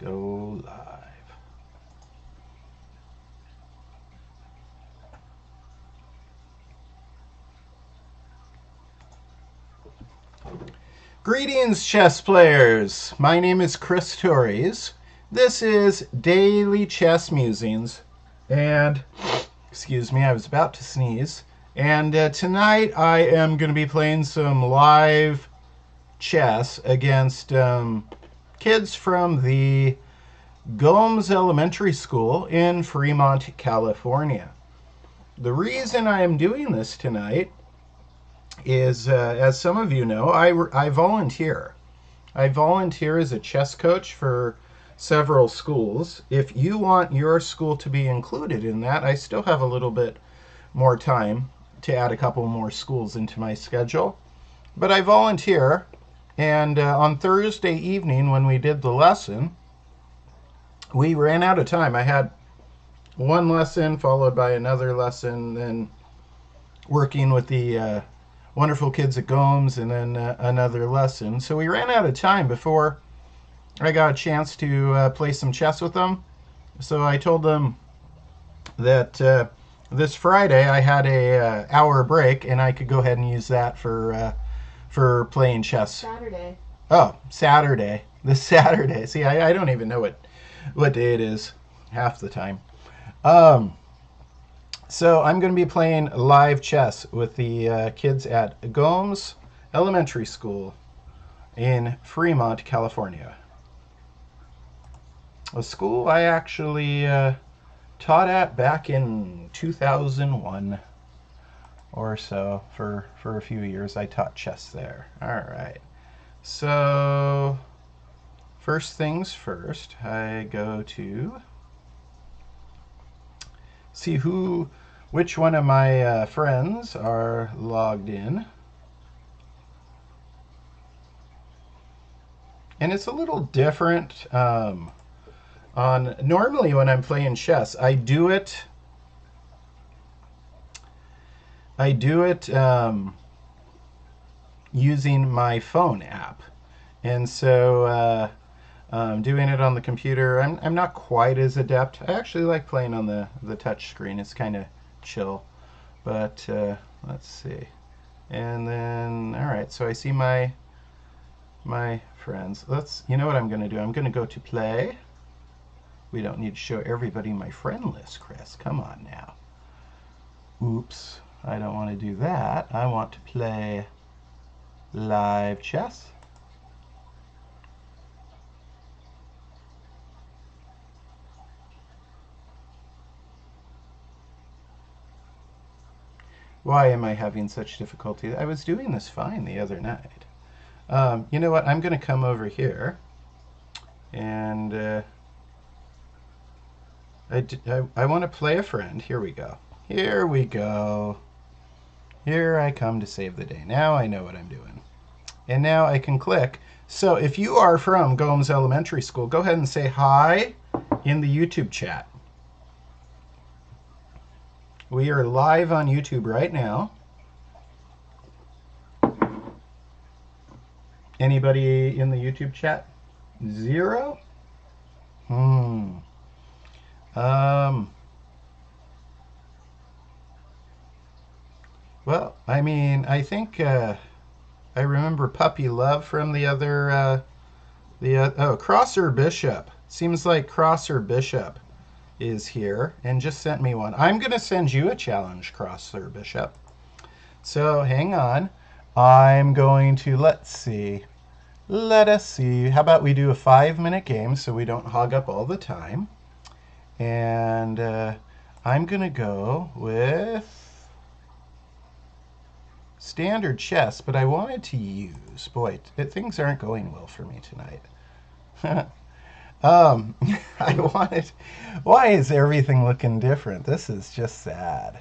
go live. Greetings, chess players. My name is Chris Torres. This is Daily Chess Musings. And, excuse me, I was about to sneeze. And tonight I am going to be playing some live chess against kids from the Gomes Elementary School in Fremont, California. The reason I am doing this tonight is, as some of you know, I volunteer. I volunteer as a chess coach for several schools. If you want your school to be included in that, I still have a little bit more time to add a couple more schools into my schedule. But I volunteer, and on Thursday evening when we did the lesson, we ran out of time. I had one lesson followed by another lesson, then working with the wonderful kids at Gomes, and then another lesson. So we ran out of time before I got a chance to play some chess with them. So I told them that this Friday I had a hour break, and I could go ahead and use that for playing chess. Saturday. Oh, Saturday. This Saturday. See, I don't even know what day it is half the time. So I'm going to be playing live chess with the kids at Gomes Elementary School in Fremont, California. A school I actually taught at back in 2001 or so. For a few years I taught chess there. All right. So first things first, I go to see which one of my friends are logged in. And it's a little different normally when I'm playing chess, I do it using my phone app. And so doing it on the computer, I'm not quite as adept. I actually like playing on the touch screen. It's kind of chill. But let's see. And then, all right, so I see my friends. You know what I'm going to do? I'm going to go to play. We don't need to show everybody my friend list, Chris. Come on now. Oops, I don't want to do that. I want to play live chess. Why am I having such difficulty? I was doing this fine the other night. You know what? I'm going to come over here, and I want to play a friend. Here we go. Here we go. Here I come to save the day. Now I know what I'm doing. And now I can click. So if you are from Gomes Elementary School, go ahead and say hi in the YouTube chat. We are live on YouTube right now. Anybody in the YouTube chat? 0? Well, I mean, I think I remember Puppy Love from the other Crosser Bishop. Seems like Crosser Bishop is here and just sent me one. I'm going to send you a challenge, Crosser Bishop. So hang on. I'm going to, let us see. How about we do a 5-minute game so we don't hog up all the time. And I'm going to go with standard chess, but I wanted to use, boy, things aren't going well for me tonight. Why is everything looking different? This is just sad.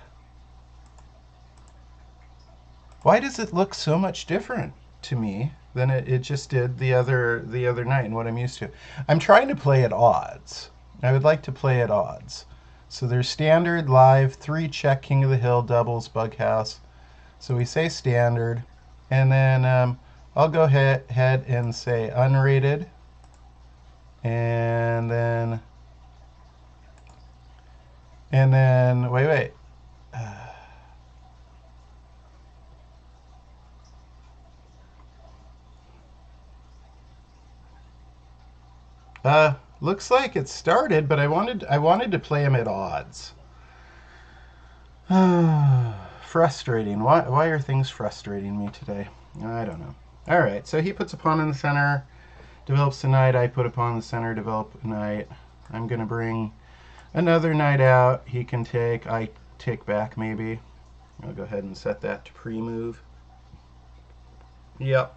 Why does it look so much different to me than it just did the other night and what I'm used to? I'm trying to play at odds. I would like to play at odds. So there's standard, live, 3 check, king of the hill, doubles, bug house. So we say standard, and then I'll go ahead and say unrated, and Looks like it started, but I wanted to play him at odds. Frustrating. Why are things frustrating me today? I don't know. All right, so he puts a pawn in the center, develops a knight. I put a pawn in the center, develop a knight. I'm gonna bring another knight out. He can take. I take back maybe. I'll go ahead and set that to pre-move. Yep.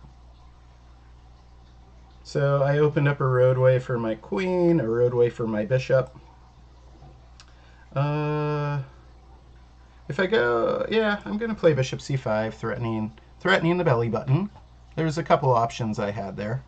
So I opened up a roadway for my queen, a roadway for my bishop. If I go, yeah, I'm going to play bishop c5, threatening the belly button. There's a couple options I had there.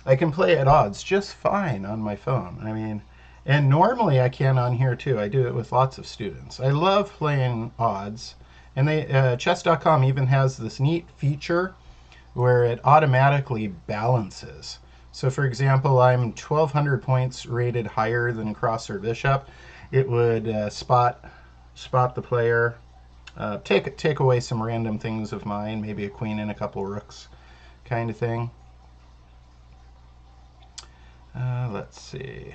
I can play at odds just fine on my phone. I mean, and normally I can on here too. I do it with lots of students. I love playing odds. And chess.com even has this neat feature where it automatically balances. So for example, I'm 1,200 points rated higher than cross or bishop. It would spot the player, take away some random things of mine, maybe a queen and a couple rooks kind of thing. Let's see.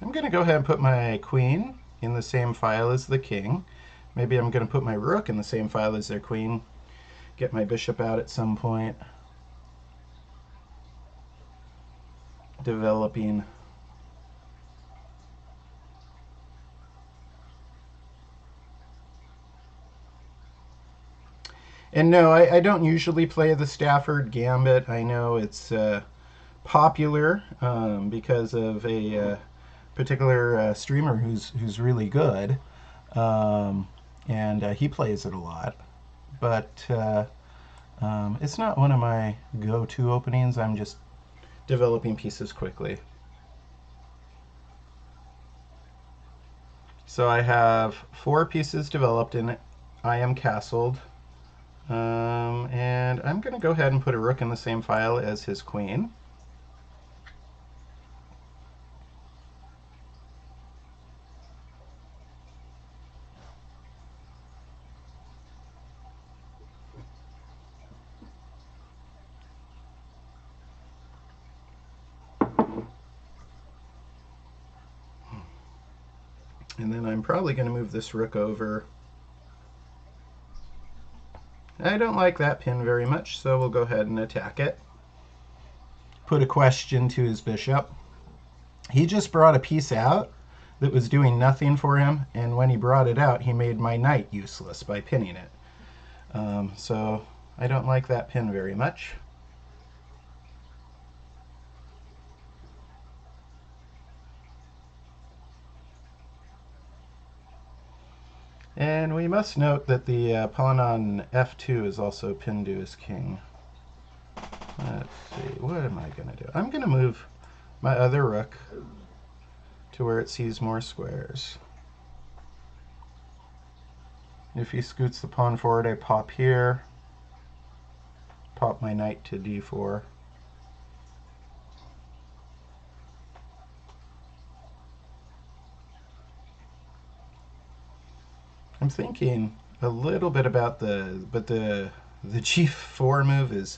I'm going to go ahead and put my queen in the same file as the king. Maybe I'm going to put my rook in the same file as their queen. Get my bishop out at some point. Developing. And no, I don't usually play the Stafford Gambit. I know it's popular because of a particular streamer who's really good, and he plays it a lot. But it's not one of my go-to openings. I'm just developing pieces quickly. So I have 4 pieces developed and I am castled. And I'm going to go ahead and put a rook in the same file as his queen. And then I'm probably going to move this rook over. I don't like that pin very much, so we'll go ahead and attack it. Put a question to his bishop. He just brought a piece out that was doing nothing for him, and when he brought it out, he made my knight useless by pinning it. So I don't like that pin very much. And we must note that the pawn on f2 is also pinned to his king. Let's see, what am I going to do? I'm going to move my other rook to where it sees more squares. If he scoots the pawn forward, I pop here, pop my knight to d4. I'm thinking a little bit about the g4 move is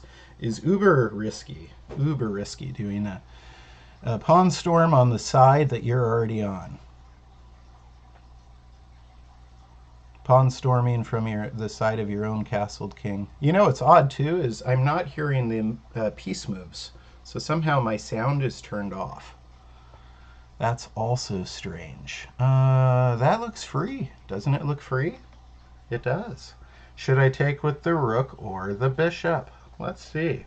uber risky doing a pawn storm on the side that you're already on. Pawn storming from the side of your own castled king. You know what's odd too is I'm not hearing the piece moves, so somehow my sound is turned off. That's also strange. That looks free. Doesn't it look free? It does. Should I take with the rook or the bishop? Let's see.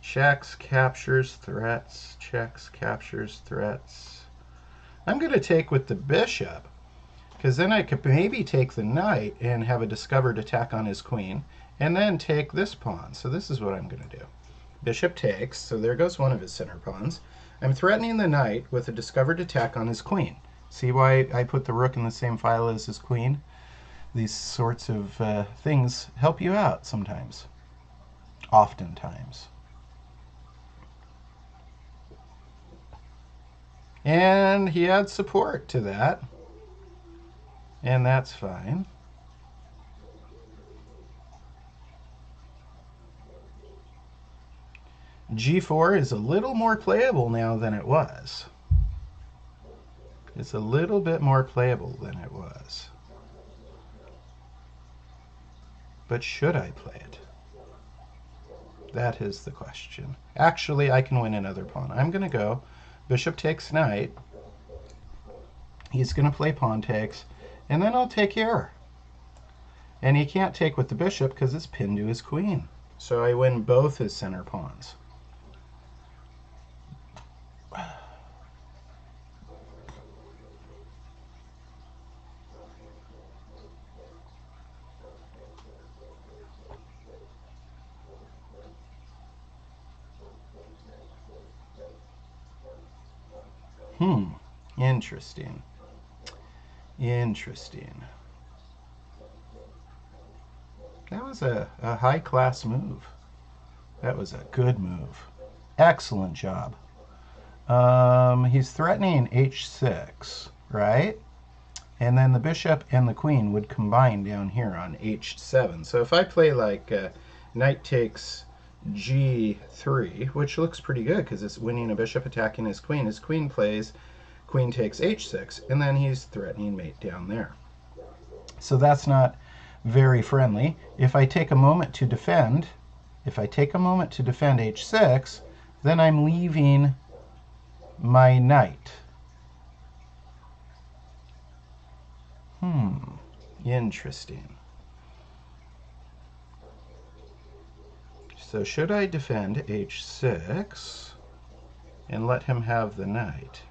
Checks, captures, threats. Checks, captures, threats. I'm going to take with the bishop, because then I could maybe take the knight and have a discovered attack on his queen, and then take this pawn. So this is what I'm going to do. Bishop takes, so there goes one of his center pawns. I'm threatening the knight with a discovered attack on his queen. See why I put the rook in the same file as his queen? These sorts of things help you out sometimes. Oftentimes. And he adds support to that. and that's fine. G4 is a little more playable now than it was. It's a little bit more playable than it was. But should I play it? That is the question. Actually, I can win another pawn. I'm going to go bishop takes knight. He's going to play pawn takes, and then I'll take here. And he can't take with the bishop because it's pinned to his queen. So I win both his center pawns. Interesting. Interesting. That was a high-class move. That was a good move. Excellent job. He's threatening h6, right? And then the bishop and the queen would combine down here on h7. So if I play like knight takes g3, which looks pretty good because it's winning a bishop, attacking his queen plays queen takes h6, and then he's threatening mate down there. So that's not very friendly. If I take a moment to defend, h6, then I'm leaving my knight. Interesting. So should I defend h6 and let him have the knight?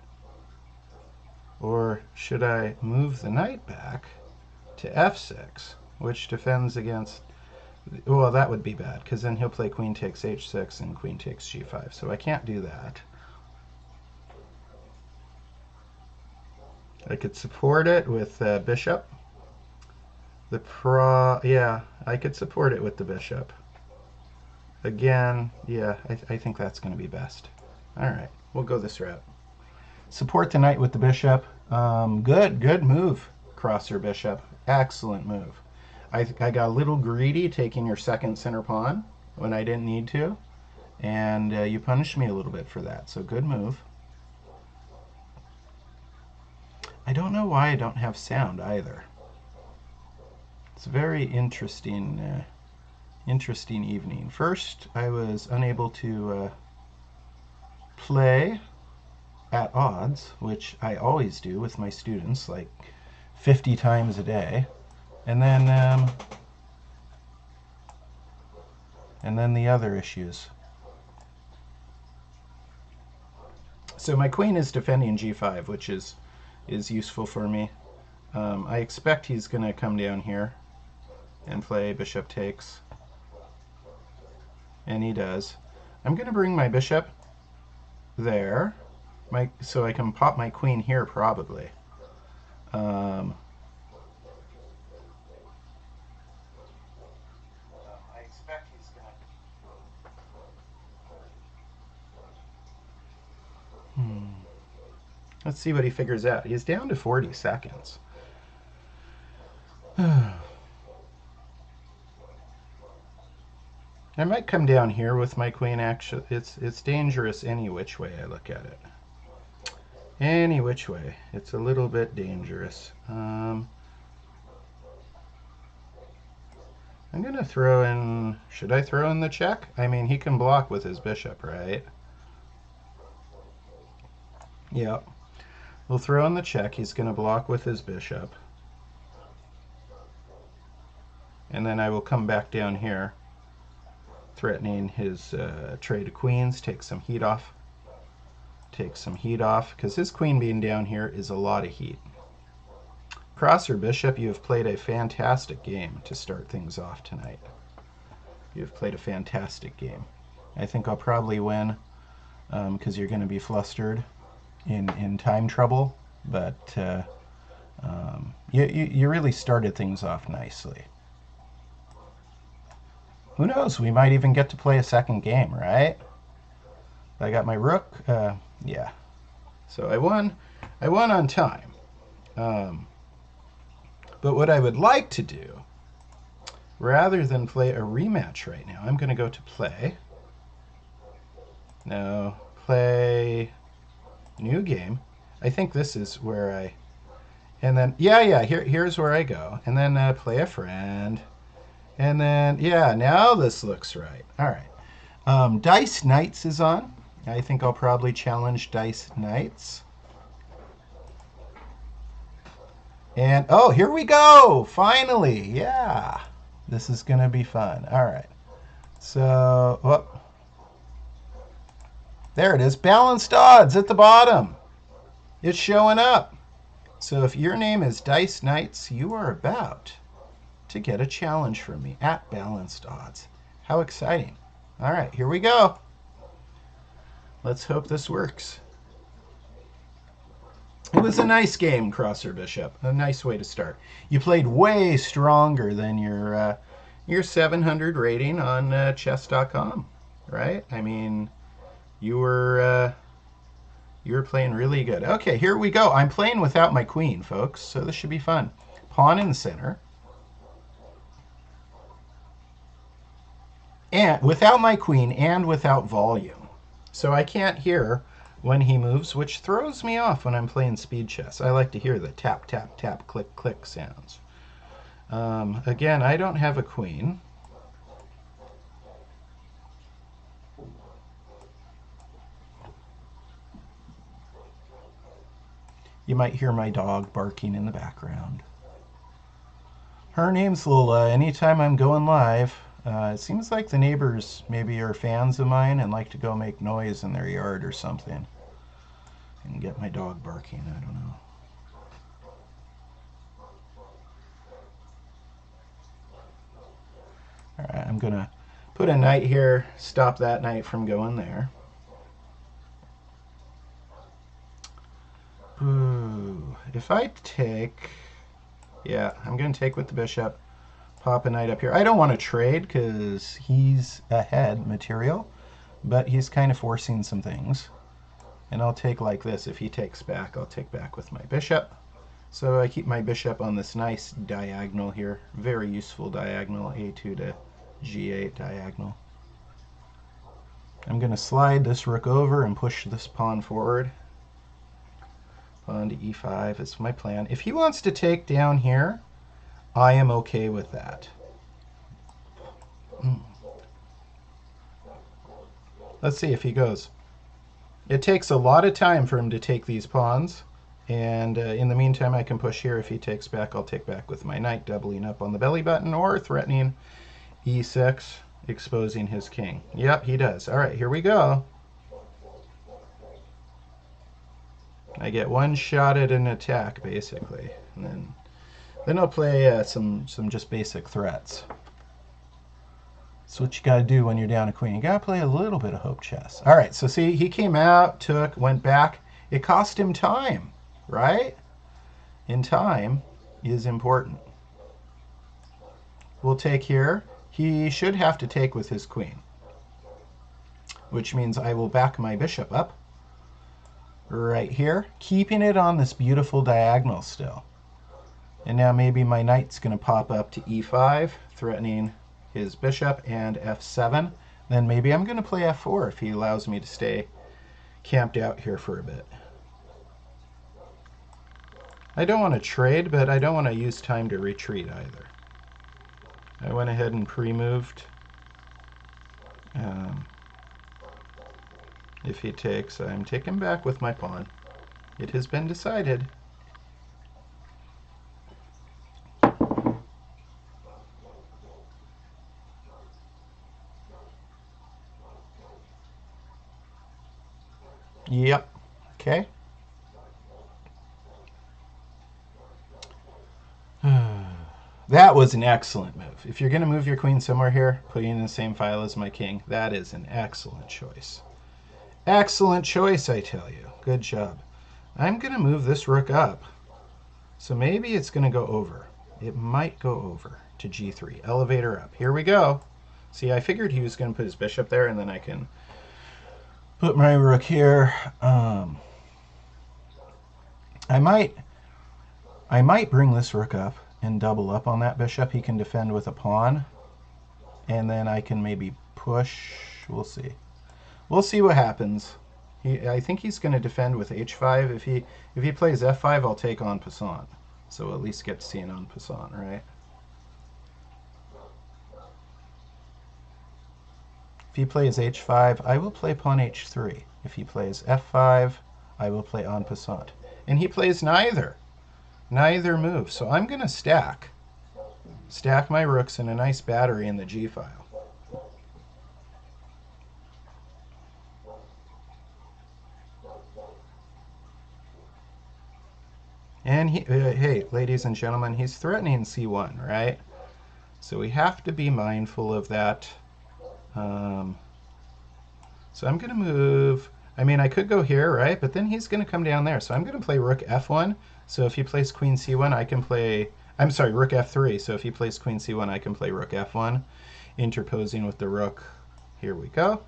Or should I move the knight back to f6, which defends against... Well, that would be bad, because then he'll play queen takes h6 and queen takes g5. So I can't do that. I could support it with bishop. Yeah, I could support it with the bishop. Again, yeah, I think that's going to be best. All right, we'll go this route. Support the knight with the bishop. Good move, crosser bishop. Excellent move. I got a little greedy taking your second center pawn when I didn't need to, and you punished me a little bit for that, so good move. I don't know why I don't have sound either. It's a very interesting interesting evening. First, I was unable to play at odds, which I always do with my students, like 50 times a day. And then the other issues. So my queen is defending g5, which is useful for me. I expect he's going to come down here and play bishop takes. And he does. I'm going to bring my bishop there, so I can pop my queen here probably. I expect he's going to... Let's see what he figures out. He's down to 40 seconds. I might come down here with my queen. Actually, it's dangerous any which way I look at it. Any which way, it's a little bit dangerous. I'm gonna throw in. Should I throw in the check? I mean, he can block with his bishop, right? Yep. We'll throw in the check. He's gonna block with his bishop, and then I will come back down here, threatening his trade of queens, take some heat off. Take some heat off, because his queen being down here is a lot of heat. Crosser bishop, you have played a fantastic game to start things off tonight. You have played a fantastic game. I think I'll probably win, because you're going to be flustered in time trouble, but you really started things off nicely. Who knows? We might even get to play a second game, right? I got my rook. Yeah. So I won on time. But what I would like to do, rather than play a rematch right now, I'm going to go to play. No, play new game. I think this is where I, and then, yeah, here's where I go. And then play a friend. And then, yeah, now this looks right. All right. Dice Knights is on. I think I'll probably challenge Dice Knights. And, oh, here we go. Finally. Yeah. This is going to be fun. All right. So, whoop. There it is. Balanced odds at the bottom. It's showing up. So if your name is Dice Knights, you are about to get a challenge from me at balanced odds. How exciting. All right, here we go. Let's hope this works. It was a nice game, Crosser Bishop. A nice way to start. You played way stronger than your 700 rating on chess.com, right? I mean, you were playing really good. Okay, here we go. I'm playing without my queen, folks, so this should be fun. Pawn in the center. And without my queen and without volume. So I can't hear when he moves, which throws me off when I'm playing speed chess. I like to hear the tap, tap, tap, click, click sounds. Again, I don't have a queen. You might hear my dog barking in the background. Her name's Lola. Anytime I'm going live, it seems like the neighbors maybe are fans of mine and like to go make noise in their yard or something. And get my dog barking, I don't know. All right, I'm going to put a knight here, stop that knight from going there. Ooh, if I take, yeah, I'm going to take with the bishop, pop a knight up here. I don't want to trade because he's ahead material, but he's kind of forcing some things. And I'll take like this. If he takes back, I'll take back with my bishop. So I keep my bishop on this nice diagonal here. Very useful diagonal, a2 to g8 diagonal. I'm going to slide this rook over and push this pawn forward. Pawn to e5 is my plan. If he wants to take down here, I am okay with that. Let's see if he goes. It takes a lot of time for him to take these pawns, and in the meantime I can push here. If he takes back, I'll take back with my knight, doubling up on the belly button or threatening e6, exposing his king. Yep, he does. All right, here we go. I get one shot at an attack, basically, and then I'll play some just basic threats. That's what you got to do when you're down a queen. You got to play a little bit of hope chess. All right, so see, he came out, took, went back. It cost him time, right? And time is important. We'll take here. He should have to take with his queen, which means I will back my bishop up right here, keeping it on this beautiful diagonal still. And now maybe my knight's going to pop up to e5, threatening his bishop, and f7. Then maybe I'm going to play f4 if he allows me to stay camped out here for a bit. I don't want to trade, but I don't want to use time to retreat either. I went ahead and pre-moved. If he takes, I'm taking back with my pawn. It has been decided. Yep. Okay. That was an excellent move. If you're going to move your queen somewhere here, put it in the same file as my king. That is an excellent choice. Excellent choice, I tell you. Good job. I'm going to move this rook up. So maybe it's going to go over. It might go over to g3. Elevator up. Here we go. See, I figured he was going to put his bishop there, and then I can put my rook here. I might bring this rook up and double up on that bishop. He can defend with a pawn, and then I can maybe push. We'll see. We'll see what happens. I think he's going to defend with h5. If he plays f5, I'll take en passant. So we'll at least get to see an en passant, right? If he plays h5, I will play pawn h3. If he plays f5, I will play en passant. And he plays neither move. So I'm going to stack my rooks in a nice battery in the g file. And hey, ladies and gentlemen, he's threatening c1, right? So we have to be mindful of that. So I'm going to move. I mean, I could go here, right? But then he's going to come down there. So I'm going to play rook f1. So if he plays queen c1, I can play... I'm sorry, rook f3. So if he plays queen c1, I can play rook f1, interposing with the rook. Here we go.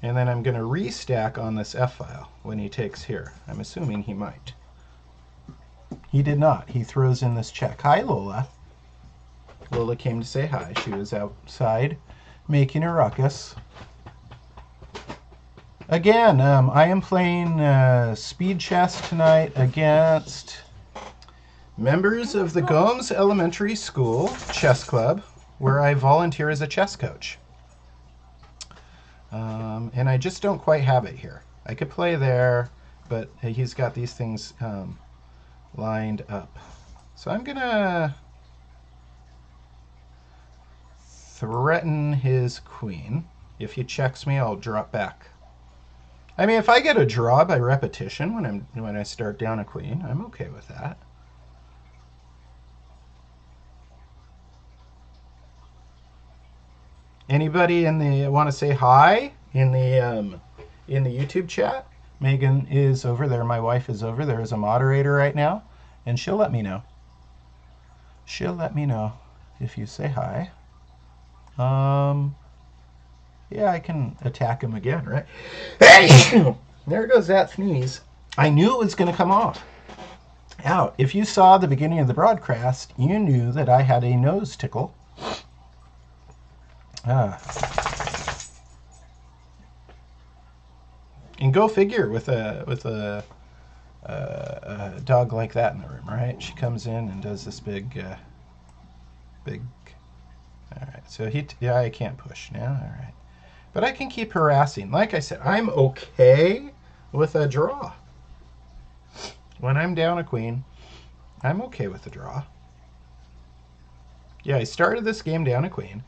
And then I'm going to restack on this f file when he takes here. I'm assuming he might. He did not. He throws in this check. Hi, Lola. Lola came to say hi. She was outside making a ruckus. Again, I am playing speed chess tonight against members of the Gomes Elementary School Chess Club, where I volunteer as a chess coach. And I just don't quite have it here. I could play there, but he's got these things lined up. So I'm going to threaten his queen. If he checks me, I'll drop back. I mean, if I get a draw by repetition when I start down a queen, I'm okay with that. Anybody want to say hi in the YouTube chat? Megan is over there. My wife is over there as a moderator right now, and she'll let me know. She'll let me know if you say hi. Yeah, I can attack him again, right? There goes that sneeze. I knew it was going to come off. Now, if you saw the beginning of the broadcast, you knew that I had a nose tickle. And go figure with a dog like that in the room, right? She comes in and does this big. All right, so yeah, I can't push now. All right. But I can keep harassing. Like I said, I'm okay with a draw. When I'm down a queen, I'm okay with a draw. Yeah, I started this game down a queen.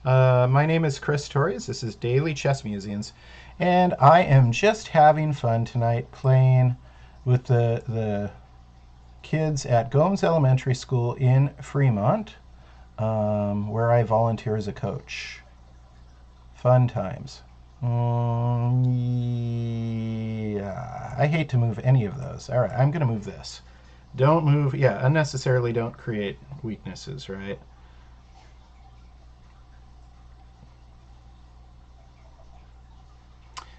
My name is Chris Torres. This is Daily Chess Musings. And I am just having fun tonight playing with the kids at Gomes Elementary School in Fremont, where I volunteer as a coach. Fun times. Yeah, I hate to move any of those. All right, I'm going to move this. Don't move. Yeah, unnecessarily don't create weaknesses, right?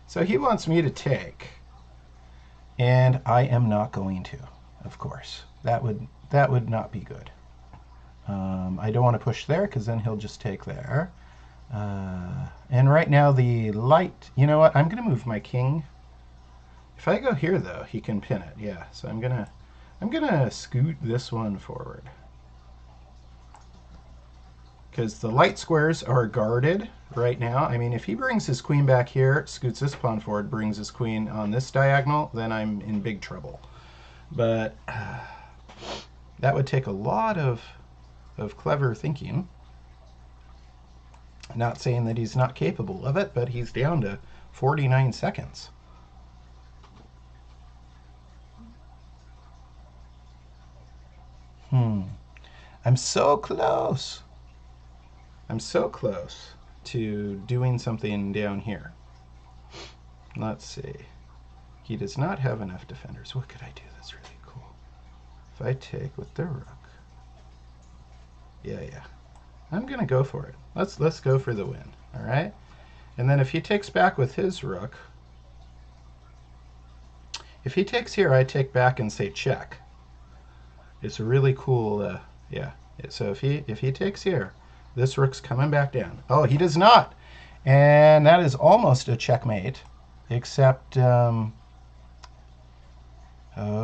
So he wants me to take, and I am not going to, of course. That would not be good. I don't want to push there because then he'll just take there. And right now the light, you know what? I'm going to move my king. If I go here though, he can pin it. Yeah, so I'm going to scoot this one forward. Because the light squares are guarded right now. I mean, if he brings his queen back here, scoots this pawn forward, brings his queen on this diagonal, then I'm in big trouble. But that would take a lot of clever thinking. Not saying that he's not capable of it, but he's down to 49 seconds. I'm so close. I'm so close to doing something down here. Let's see. He does not have enough defenders. What could I do that's really cool? If I take with the rook. Yeah. I'm going to go for it. Let's go for the win. All right? And then if he takes back with his rook, if he takes here, I take back and say check. It's a really cool, yeah. So if he takes here, this rook's coming back down. Oh, he does not. And that is almost a checkmate, except, oh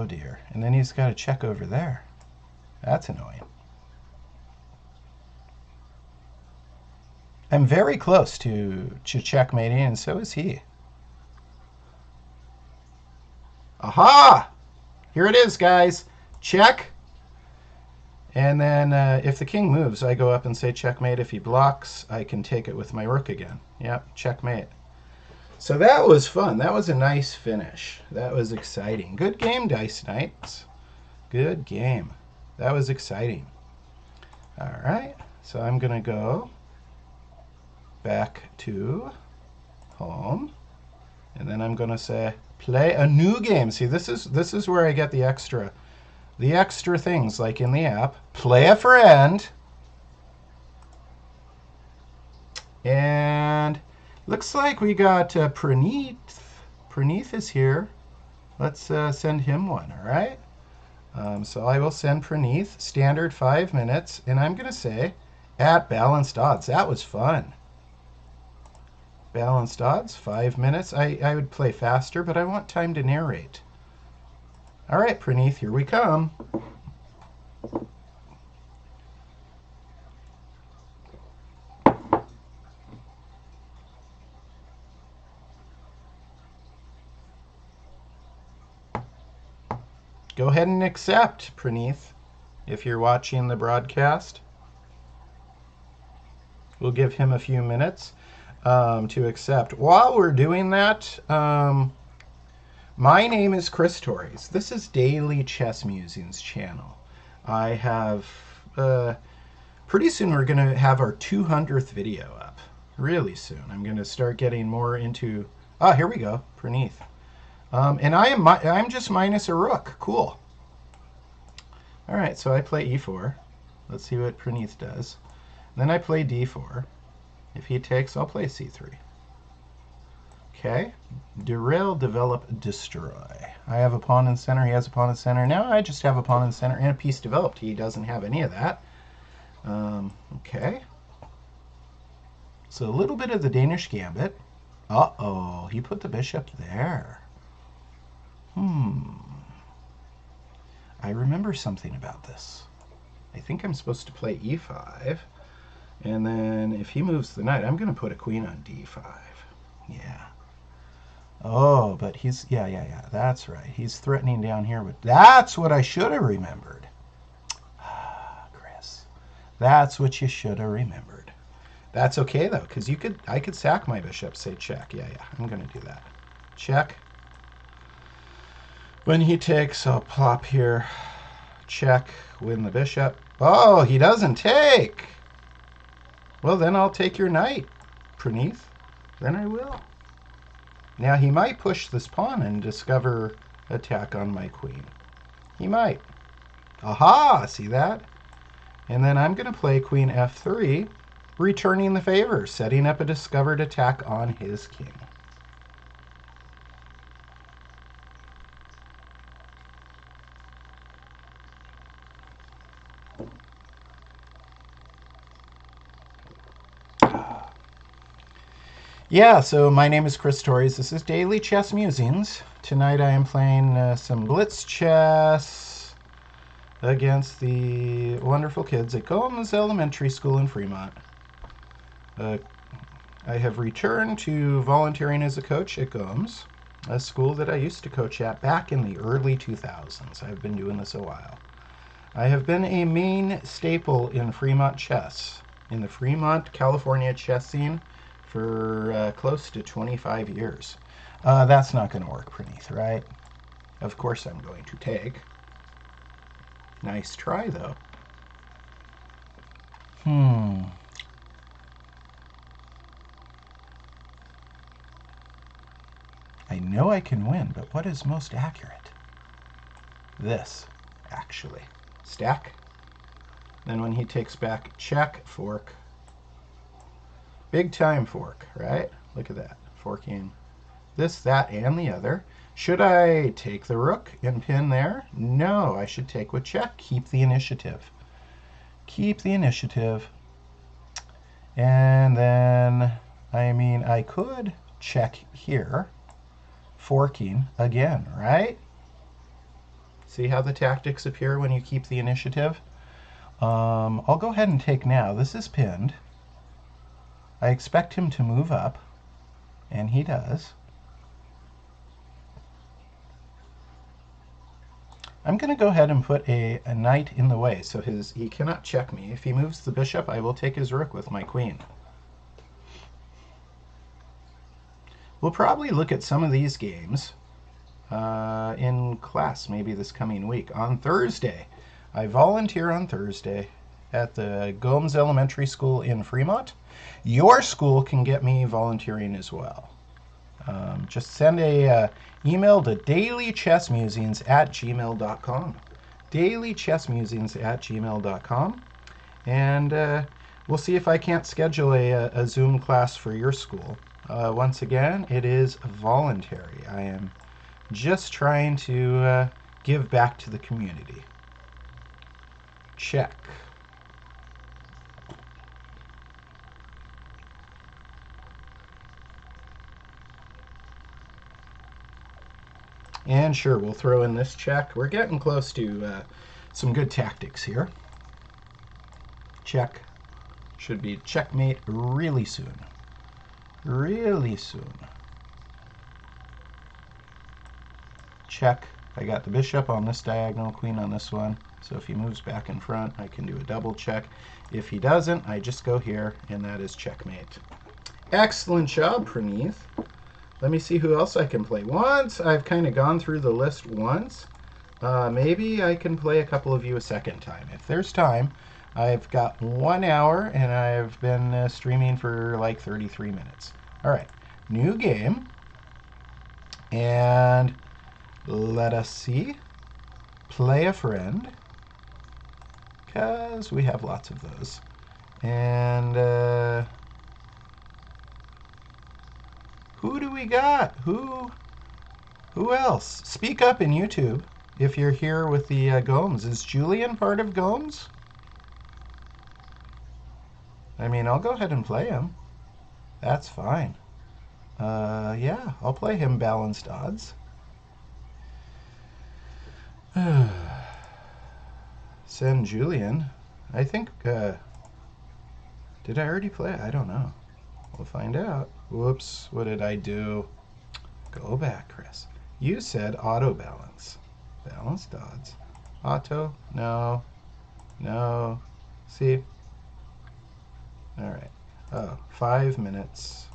dear. And then he's got a check over there. That's annoying. I'm very close to checkmating, and so is he. Aha! Here it is, guys. Check. And then if the king moves, I go up and say checkmate. If he blocks, I can take it with my rook again. Yep, checkmate. So that was fun. That was a nice finish. That was exciting. Good game, Dice Knights. Good game. That was exciting. All right, so I'm going to go back to home. And then I'm going to say play a new game. See, this is where I get the extra things, like in the app. Play a friend. And looks like we got Praneeth. Praneeth is here. Let's send him one, all right? So I will send Praneeth, standard 5 minutes, and I'm going to say at balanced odds. That was fun. Balanced odds, 5 minutes. I would play faster, but I want time to narrate. All right, Praneeth, here we come. Go ahead and accept, Praneeth, if you're watching the broadcast. We'll give him a few minutes to accept. While we're doing that, my name is Chris Torres. This is Daily Chess Musings channel. I have, pretty soon we're going to have our 200th video up. Really soon. I'm going to start getting more into, here we go, Praneeth. And I'm just minus a rook. Cool. All right, so I play e4. Let's see what Praneeth does. And then I play d4. If he takes, I'll play c3. Okay. Derail, develop, destroy. I have a pawn in center. He has a pawn in center. Now I just have a pawn in center and a piece developed. He doesn't have any of that. Okay. So a little bit of the Danish gambit. Uh-oh, he put the bishop there. I remember something about this. I think I'm supposed to play e5. And then if he moves the knight, I'm going to put a queen on d5. Yeah. Oh, but he's, yeah, that's right. He's threatening down here. But that's what I should have remembered. Chris, that's what you should have remembered. That's okay, though, because I could sack my bishop, say check. Yeah, I'm going to do that. Check. When he takes, I'll plop here. Check, win the bishop. Oh, he doesn't take. Well, then I'll take your knight, Praneeth. Then I will. Now, he might push this pawn and discover attack on my queen. He might. Aha! See that? And then I'm going to play queen f3, returning the favor, setting up a discovered attack on his king. Yeah, so my name is Chris Torres. This is Daily Chess Musings. Tonight I am playing some blitz chess against the wonderful kids at Gomes Elementary School in Fremont. I have returned to volunteering as a coach at Gomes, a school that I used to coach at back in the early 2000s. I've been doing this a while. I have been a main staple in Fremont chess, in the Fremont, California chess scene, for close to 25 years. That's not going to work, Praneeth, right? Of course I'm going to take. Nice try, though. I know I can win, but what is most accurate? This, actually. Stack. Then when he takes back, check, fork. Big time fork, right? Look at that. Forking this, that, and the other. Should I take the rook and pin there? No, I should take with check. Keep the initiative. Keep the initiative. And then, I mean, I could check here, forking again, right? See how the tactics appear when you keep the initiative? I'll go ahead and take now. This is pinned. I expect him to move up, and he does. I'm going to go ahead and put a knight in the way, so he cannot check me. If he moves the bishop, I will take his rook with my queen. We'll probably look at some of these games in class, maybe this coming week. On Thursday, I volunteer on Thursday at the Gomes Elementary School in Fremont. Your school can get me volunteering as well. Just send a email to dailychessmusings@gmail.com. dailychessmusings@gmail.com. And we'll see if I can't schedule a Zoom class for your school. Once again, it is voluntary. I am just trying to give back to the community. Check. And sure, we'll throw in this check. We're getting close to some good tactics here. Check. Should be checkmate really soon. Really soon. Check. I got the bishop on this diagonal, queen on this one. So if he moves back in front, I can do a double check. If he doesn't, I just go here, and that is checkmate. Excellent job, Praneeth. Let me see who else I can play. Once I've kind of gone through the list once, maybe I can play a couple of you a second time. If there's time, I've got 1 hour, and I've been streaming for like 33 minutes. All right, new game. And let us see. Play a friend, because we have lots of those. And who do we got? Who else? Speak up in YouTube if you're here with the Gomes. Is Julian part of Gomes? I mean, I'll go ahead and play him. That's fine. Yeah, I'll play him balanced odds. Send Julian. I think, did I already play? I don't know. We'll find out. Whoops, what did I do? Go back, Chris. You said auto balance. Balanced odds. Auto? No. No. See? All right. Oh, 5 minutes.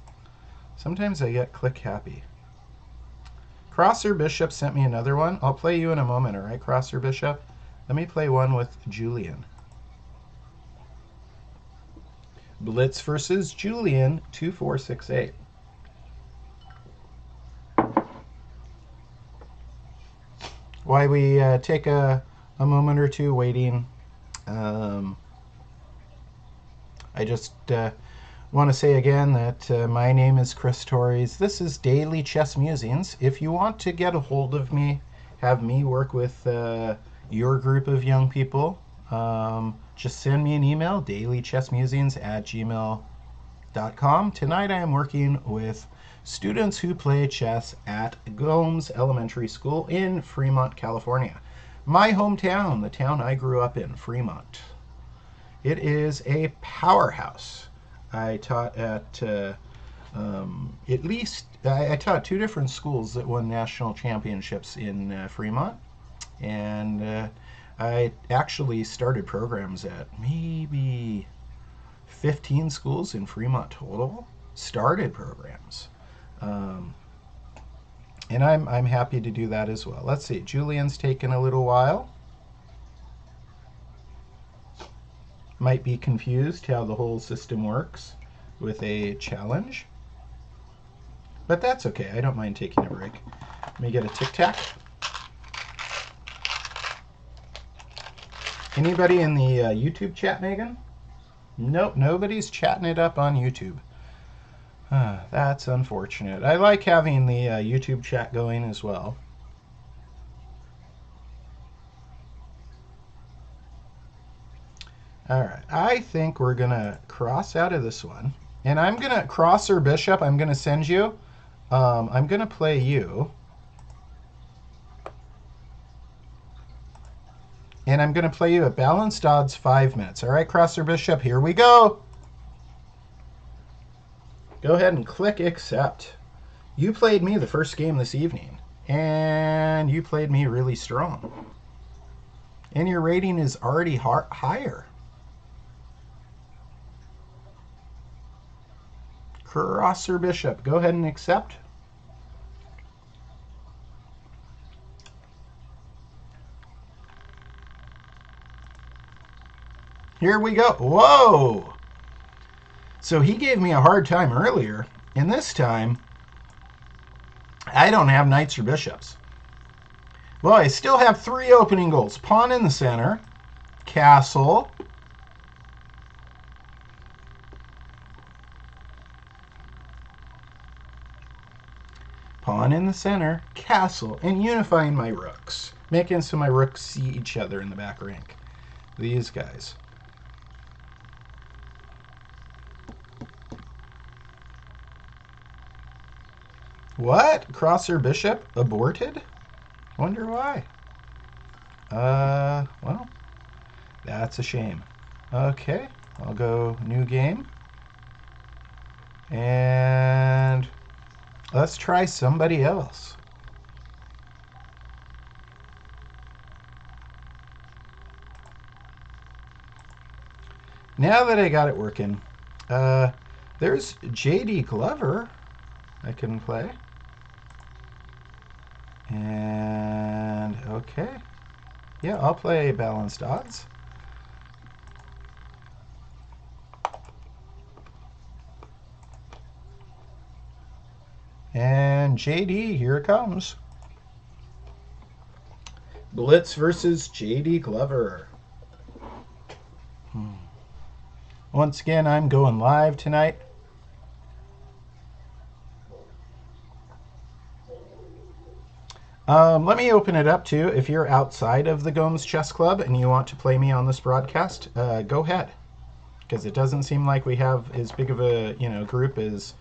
Sometimes I get click happy. Crosser Bishop sent me another one. I'll play you in a moment, all right, Crosser Bishop? Let me play one with Julian. Blitz versus Julian, 2468. While we take a moment or two waiting, I just want to say again that my name is Chris Torres. This is Daily Chess Musings. If you want to get a hold of me, have me work with your group of young people, just send me an email, dailychessmusings@gmail.com. Tonight I am working with students who play chess at Gomes Elementary School in Fremont, California. My hometown, the town I grew up in, Fremont. It is a powerhouse. I taught at I taught 2 different schools that won national championships in Fremont. And I actually started programs at maybe 15 schools in Fremont total. Started programs. And I'm happy to do that as well. Let's see. Julian's taken a little while. Might be confused how the whole system works with a challenge. But that's okay. I don't mind taking a break. Let me get a tic-tac. Anybody in the YouTube chat, Megan? Nope, nobody's chatting it up on YouTube. That's unfortunate. I like having the YouTube chat going as well. All right, I think we're gonna cross out of this one, and I'm gonna cross or bishop. I'm gonna send you. I'm gonna play you, and I'm gonna play you at balanced odds 5 minutes. All right, cross or bishop. Here we go. Go ahead and click accept. You played me the first game this evening, and you played me really strong, and your rating is already higher. Cross or bishop. Go ahead and accept. Here we go. Whoa! So he gave me a hard time earlier, and this time I don't have knights or bishops. Well, I still have 3 opening goals. Pawn in the center, castle, pawn in the center, castle, and unifying my rooks, making so my rooks see each other in the back rank. These guys. What? Cross or bishop aborted? Wonder why. Well, that's a shame. Okay, I'll go new game. And let's try somebody else. Now that I got it working, there's J.D. Glover I can play. And okay. Yeah, I'll play balanced odds. And JD, here it comes. Blitz versus JD Glover. Once again, I'm going live tonight. Let me open it up too. If you're outside of the Gomes Chess Club and you want to play me on this broadcast, go ahead. Because it doesn't seem like we have as big of a group as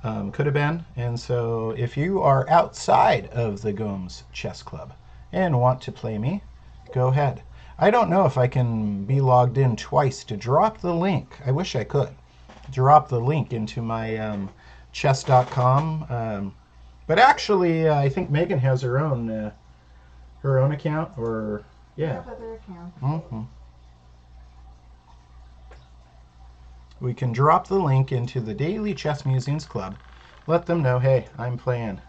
could have been. And so if you are outside of the Gomes Chess Club and want to play me, go ahead. I don't know if I can be logged in twice to drop the link. I wish I could. Drop the link into my chess.com. But actually, I think Megan has her own account, or yeah. Other account. Mm-hmm. We can drop the link into the Daily Chess Musings Club. Let them know, hey, I'm playing.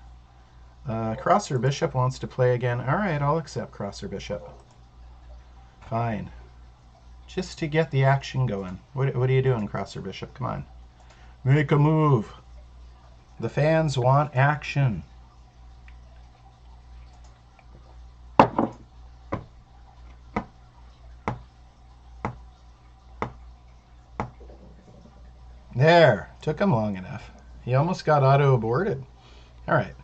Crosser Bishop wants to play again. All right, I'll accept Crosser Bishop. Fine. Just to get the action going. What are you doing, Crosser Bishop? Come on. Make a move. The fans want action. There. Took him long enough. He almost got auto-aborted. All right.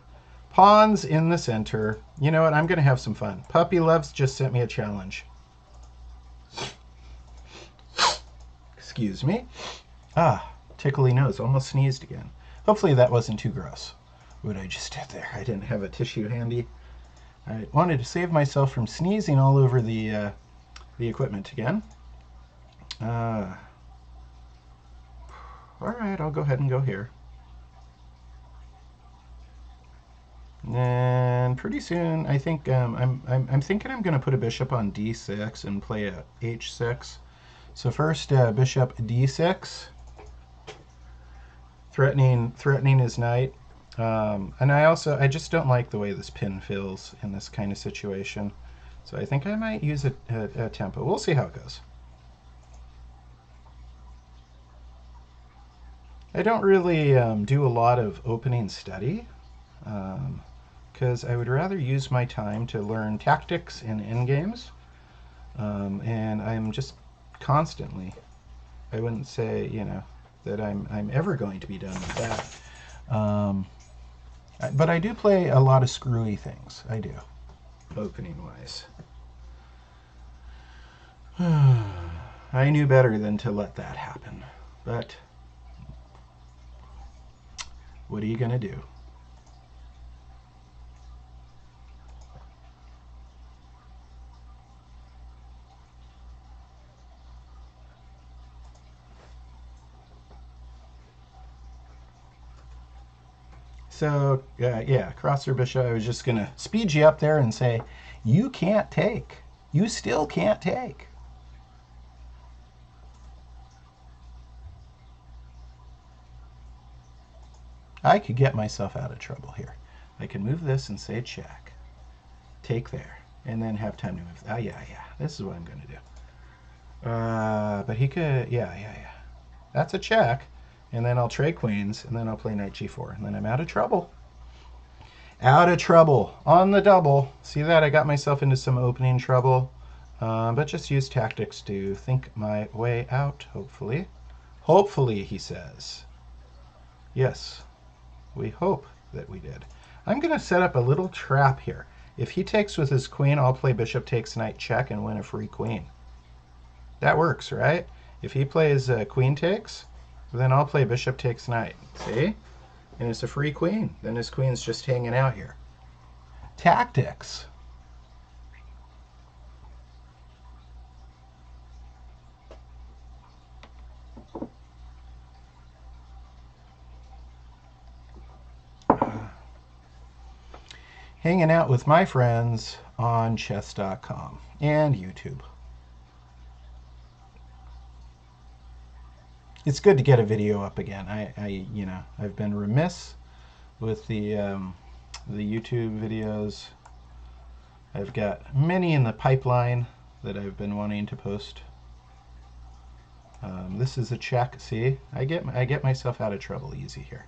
Pawns in the center. You know what? I'm going to have some fun. Puppy Loves just sent me a challenge. Excuse me. Tickly nose. Almost sneezed again. Hopefully that wasn't too gross. What I just did there. I didn't have a tissue handy. I wanted to save myself from sneezing all over the equipment again. All right, I'll go ahead and go here. And pretty soon, I think I'm thinking I'm going to put a bishop on d6 and play a h6. So first, bishop d6. Threatening his knight. And I just don't like the way this pin feels in this kind of situation. So I think I might use a tempo. We'll see how it goes. I don't really do a lot of opening study because I would rather use my time to learn tactics in endgames. And I'm just constantly, I wouldn't say, that I'm ever going to be done with that. But I do play a lot of screwy things. I do, opening-wise. I knew better than to let that happen. But what are you going to do? So, yeah, crosser bishop, I was just going to speed you up there and say, you can't take. You still can't take. I could get myself out of trouble here. I can move this and say check. Take there. And then have time to move. Yeah. This is what I'm going to do. But he could, yeah. That's a check. And then I'll trade queens, and then I'll play knight g4. And then I'm out of trouble. Out of trouble. On the double. See that? I got myself into some opening trouble. But just use tactics to think my way out, hopefully. Hopefully, he says. Yes, we hope that we did. I'm going to set up a little trap here. If he takes with his queen, I'll play bishop takes knight check and win a free queen. That works, right? If he plays queen takes, then I'll play bishop takes knight. See? And it's a free queen. Then his queen's just hanging out here. Tactics. Hanging out with my friends on chess.com and YouTube. It's good to get a video up again. I've been remiss with the YouTube videos. I've got many in the pipeline that I've been wanting to post. This is a check. See, I get myself out of trouble easy here.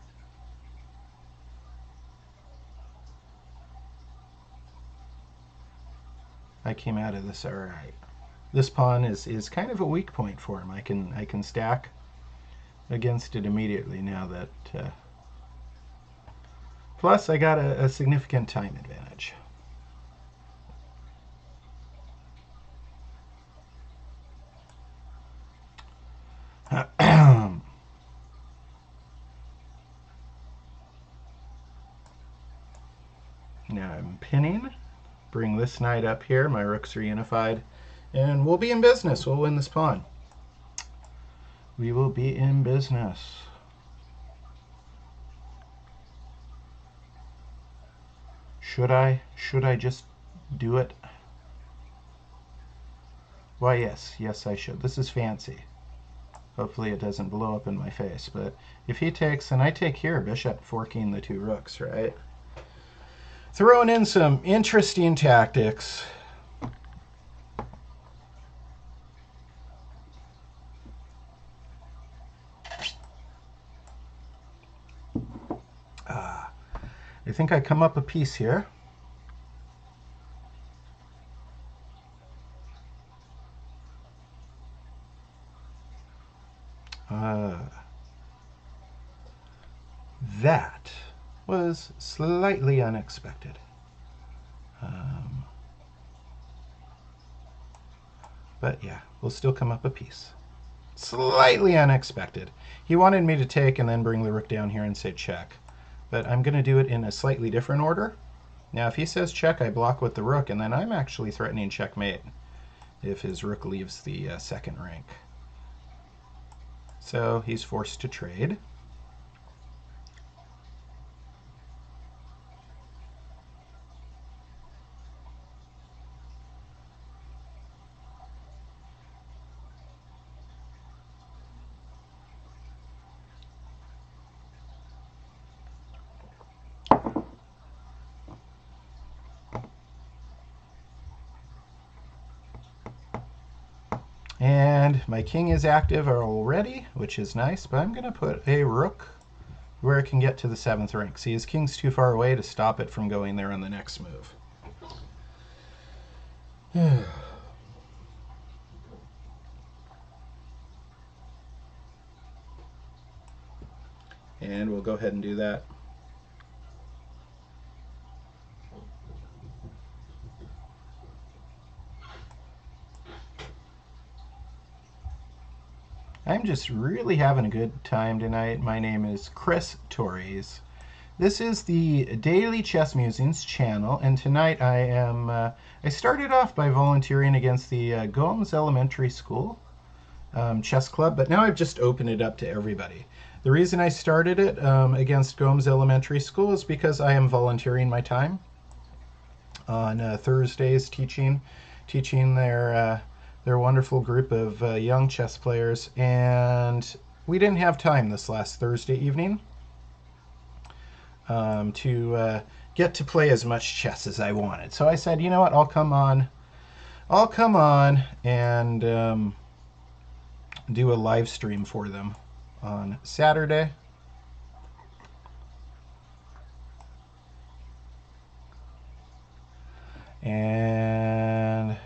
I came out of this all right. This pawn is kind of a weak point for him. I can stack against it immediately now that. Plus, I got a significant time advantage. Now I'm pinning. Bring this knight up here. My rooks are unified. And we'll be in business. We'll win this pawn. We will be in business. Should I just do it? Why, yes I should. This is fancy. Hopefully it doesn't blow up in my face. But if he takes, and I take here, bishop forking the two rooks, right? Throwing in some interesting tactics. I think I come up a piece here. That was slightly unexpected. But yeah, we'll still come up a piece. Slightly unexpected. He wanted me to take and then bring the rook down here and say check. But I'm going to do it in a slightly different order. Now, if he says check, I block with the rook, and then I'm actually threatening checkmate if his rook leaves the second rank. So he's forced to trade. And my king is active already, which is nice, but I'm going to put a rook where it can get to the 7th rank. See, his king's too far away to stop it from going there on the next move. And we'll go ahead and do that. I'm just really having a good time tonight. My name is Chris Torres. This is the Daily Chess Musings channel, and tonight I started off by volunteering against the Gomes Elementary School chess club, but now I've just opened it up to everybody. The reason I started it against Gomes Elementary School is because I am volunteering my time on Thursdays teaching their wonderful group of young chess players, and we didn't have time this last Thursday evening to get to play as much chess as I wanted. So I said, you know what, I'll come on and do a live stream for them on Saturday. And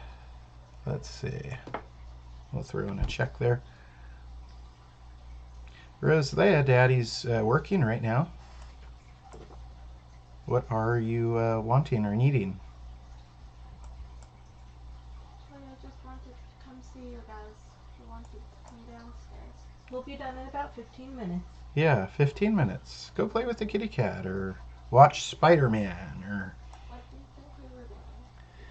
let's see, we'll throw in a check there. Rosalea, Daddy's working right now. What are you wanting or needing? Well, I just wanted to come see you guys. I wanted to come downstairs. We'll be done in about 15 minutes. Yeah, 15 minutes. Go play with the kitty cat or watch Spider-Man or... What do you think we were doing?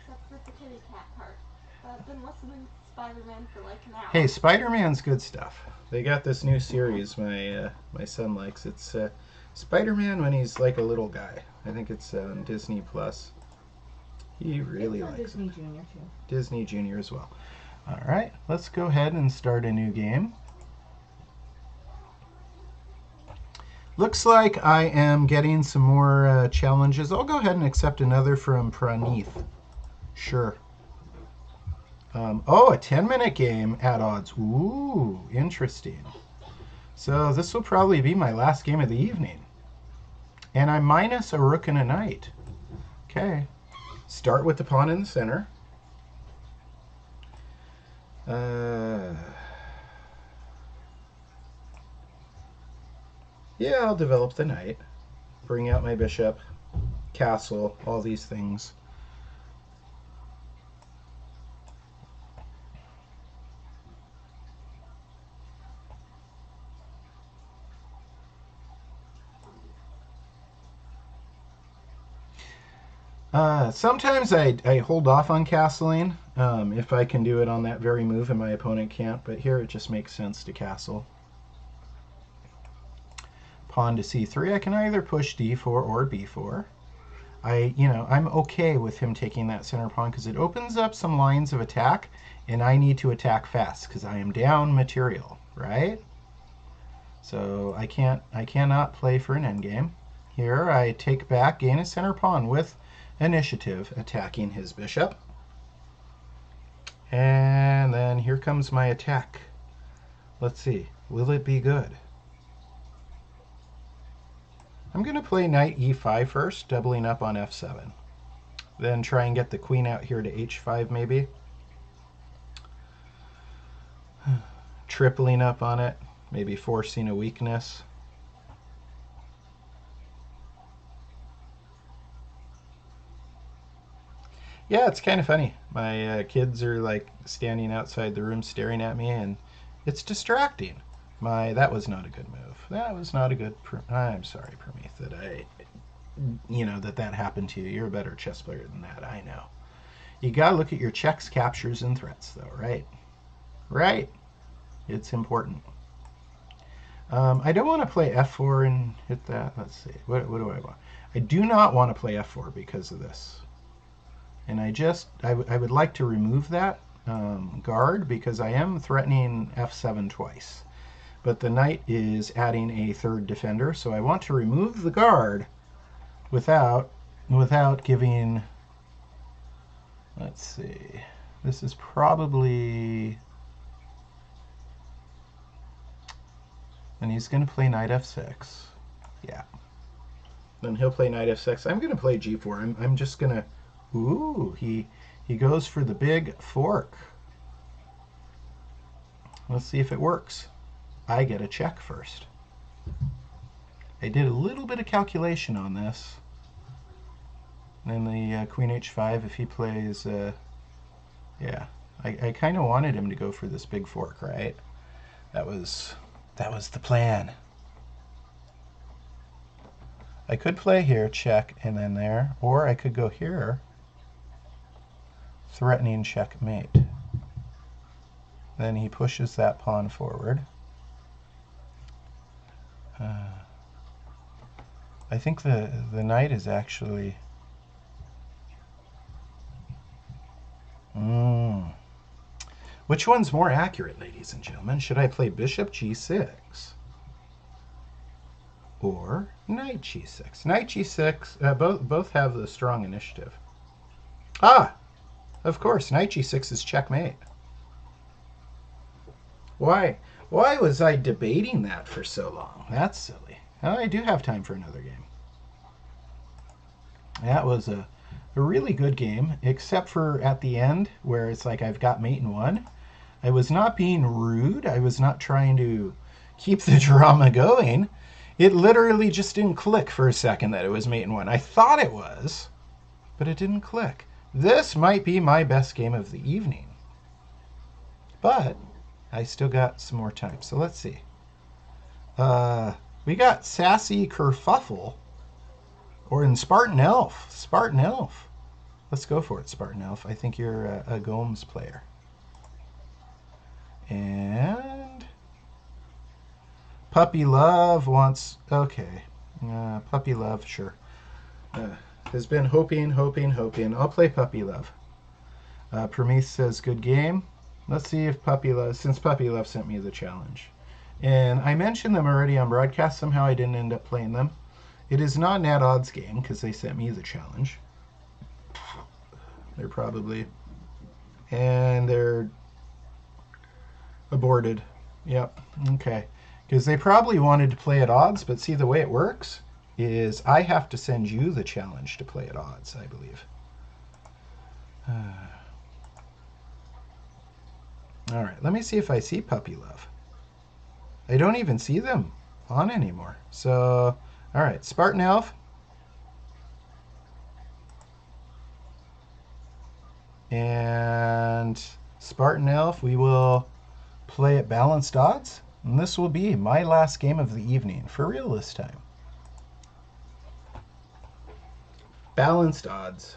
Except for the kitty cat part. I've been listening to Spider-Man for like an hour. Hey, Spider-Man's good stuff. They got this new series my son likes. It's Spider-Man when he's like a little guy. I think it's on Disney Plus. He really likes Disney it. Junior too. Disney Junior as well. All right, let's go ahead and start a new game. Looks like I am getting some more challenges. I'll go ahead and accept another from Praneeth. Sure. Oh, a 10-minute game at odds. Ooh, interesting. So this will probably be my last game of the evening. And I'm minus a rook and a knight. Okay. Start with the pawn in the center. Yeah, I'll develop the knight. Bring out my bishop, castle, all these things. Sometimes I hold off on castling if I can do it on that very move and my opponent can't, but here it just makes sense to castle. Pawn to c3. I can either push d4 or b4. I'm okay with him taking that center pawn because it opens up some lines of attack, and I need to attack fast because I am down material, right? So I cannot play for an endgame. Here I take back, gain a center pawn with initiative, attacking his bishop. And then here comes my attack. Let's see, will it be good? I'm going to play knight e5 first, doubling up on f7. Then try and get the queen out here to h5 maybe. Tripling up on it, maybe forcing a weakness. Yeah, it's kind of funny. My kids are like standing outside the room staring at me, and it's distracting. That was not a good move. That was not a good... I'm sorry, Praneeth, that happened to you. You're a better chess player than that, I know. You gotta look at your checks, captures, and threats, though, right? Right. It's important. I don't want to play f4 and hit that. Let's see. What do I want? I do not want to play f4 because of this. And I would like to remove that guard because I am threatening f7 twice. But the knight is adding a third defender, so I want to remove the guard without giving... Let's see. This is probably... And he's going to play knight f6. Yeah. Then he'll play knight f6. I'm going to play g4. I'm just going to... Ooh, he goes for the big fork. Let's see if it works. I get a check first. I did a little bit of calculation on this. And then the queen h5, if he plays, yeah, I kind of wanted him to go for this big fork, right? That was the plan. I could play here, check, and then there, or I could go here, threatening checkmate. Then he pushes that pawn forward. I think the knight is actually... Which one's more accurate, ladies and gentlemen? Should I play bishop g6 or knight g6? Knight g6, both have the strong initiative. Ah, of course, knight g6 is checkmate. Why was I debating that for so long? That's silly. Oh, I do have time for another game. That was a really good game, except for at the end where it's like I've got mate in one. I was not being rude. I was not trying to keep the drama going. It literally just didn't click for a second that it was mate in one. I thought it was, but it didn't click. This might be my best game of the evening. But I still got some more time. So let's see. We got Sassy Kerfuffle. Or in Spartan Elf. Spartan Elf. Let's go for it, Spartan Elf. I think you're a Gomes player. And Puppy Love wants... Okay. Puppy Love, sure. Has been hoping. I'll play Puppy Love. Promise says, good game. Let's see if Puppy Love... Since Puppy Love sent me the challenge. And I mentioned them already on broadcast. Somehow I didn't end up playing them. It is not an at odds game because they sent me the challenge. They're probably... And they're... aborted. Yep. Okay. Because they probably wanted to play at odds, but see, the way it works is I have to send you the challenge to play at odds, I believe. All right. Let me see if I see Puppy Love. I don't even see them on anymore. So, all right. Spartan Elf. And Spartan Elf, we will play at balanced odds. And this will be my last game of the evening. For real this time. Balanced odds.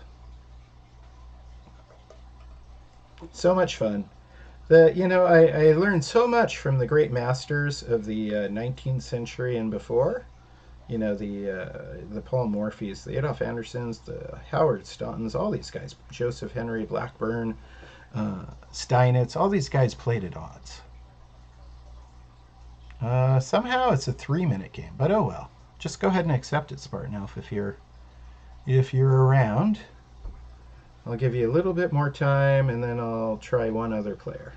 So much fun. I learned so much from the great masters of the 19th century and before. You know, the Paul Morphys, the Adolf Andersons, the Howard Stauntons, all these guys. Joseph Henry Blackburn, Steinitz, all these guys played at odds. Somehow it's a 3-minute game, but oh well. Just go ahead and accept it, Spartan Elf, if you're around. I'll give you a little bit more time, and then I'll try one other player.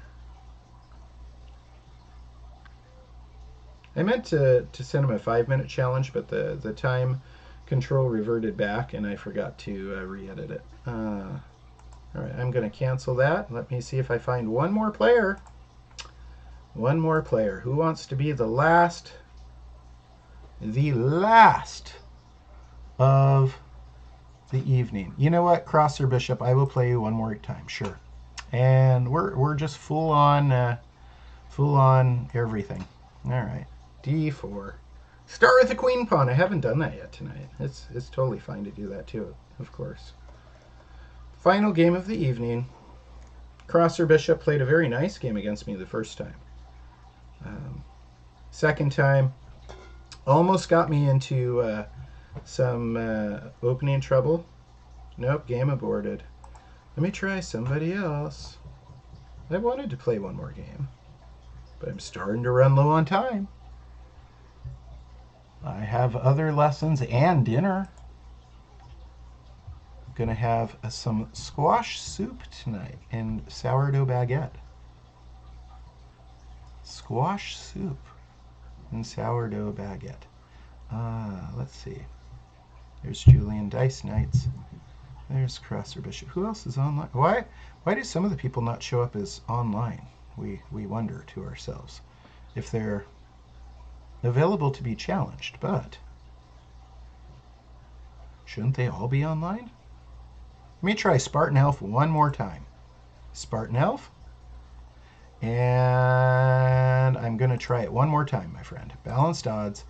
I meant to send him a 5-minute challenge, but the time control reverted back, and I forgot to re-edit it. All right, I'm going to cancel that. Let me see if I find one more player. One more player. Who wants to be the last of the evening? You know what, Cross or Bishop, I will play you one more time, sure. And we're just full on everything. All right, D4. Start with the queen pawn. I haven't done that yet tonight. It's totally fine to do that too, of course. Final game of the evening. Cross or Bishop played a very nice game against me the first time. Second time, almost got me into some opening trouble. Nope, game aborted. Let me try somebody else. I wanted to play one more game, but I'm starting to run low on time. I have other lessons and dinner. I'm going to have some squash soup tonight and sourdough baguette. Squash soup and sourdough baguette. Let's see. There's Julian Dice Knights. There's Cross or Bishop. Who else is online? Why do some of the people not show up as online? We wonder to ourselves if they're available to be challenged. But Shouldn't they all be online? Let me try Spartan Elf one more time. Spartan Elf. And I'm going to try it one more time, my friend. Balanced odds.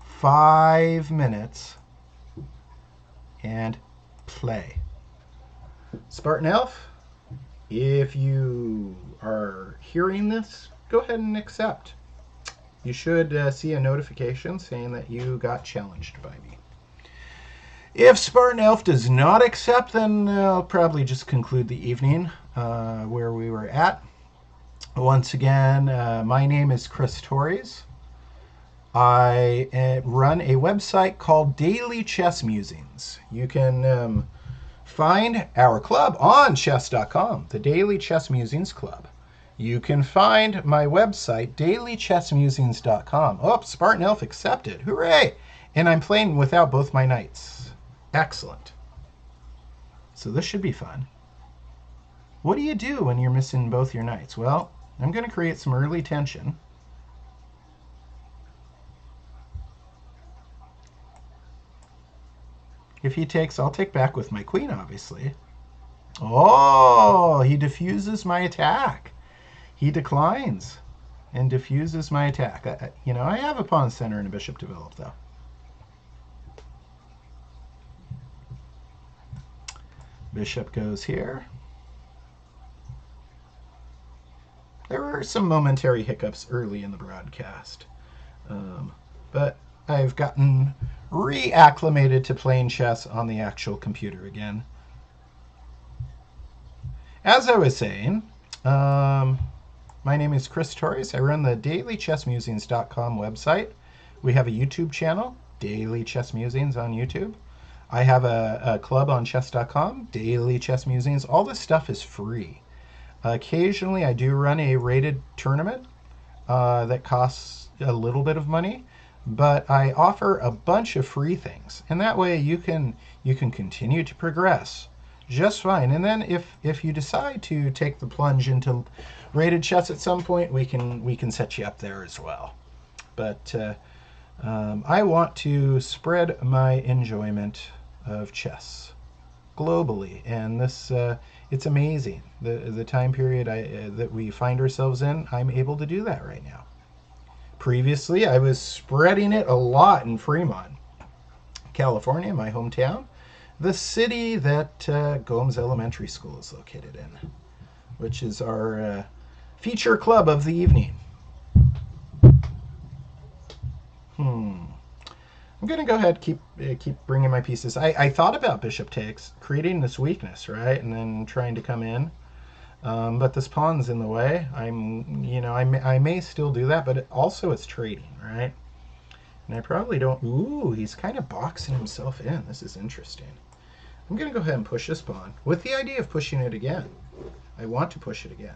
5 minutes. And play. Spartan Elf, if you are hearing this, go ahead and accept. You should see a notification saying that you got challenged by me. If Spartan Elf does not accept, then I'll probably just conclude the evening where we were at. Once again, my name is Chris Torres. I run a website called Daily Chess Musings. You can find our club on chess.com, the Daily Chess Musings Club. You can find my website, dailychessmusings.com. Oh, Spartan Elf accepted. Hooray! And I'm playing without both my knights. Excellent. So this should be fun. What do you do when you're missing both your knights? Well, I'm going to create some early tension. If he takes, I'll take back with my queen, obviously. Oh, he diffuses my attack. He declines and diffuses my attack. I have a pawn center and a bishop developed, though. Bishop goes here. There were some momentary hiccups early in the broadcast, but I've gotten reacclimated to playing chess on the actual computer again. As I was saying, my name is Chris Torres. I run the dailychessmusings.com website. We have a YouTube channel, Daily Chess Musings on YouTube. I have a club on chess.com, Daily Chess Musings. All this stuff is free. Occasionally, I do run a rated tournament that costs a little bit of money, but I offer a bunch of free things, and that way you can continue to progress just fine. And then if you decide to take the plunge into rated chess at some point, we can set you up there as well. But I want to spread my enjoyment of chess globally, and this it's amazing the time period that we find ourselves in. I'm able to do that right now. Previously, I was spreading it a lot in Fremont, California, my hometown, the city that Gomes Elementary School is located in, which is our feature club of the evening. I'm going to go ahead and keep bringing my pieces. I thought about bishop takes, creating this weakness, right, and then trying to come in. But this pawn's in the way. I may still do that, but also it's trading, right? And I probably don't. Ooh, he's kind of boxing himself in. This is interesting. I'm going to go ahead and push this pawn with the idea of pushing it again. I want to push it again.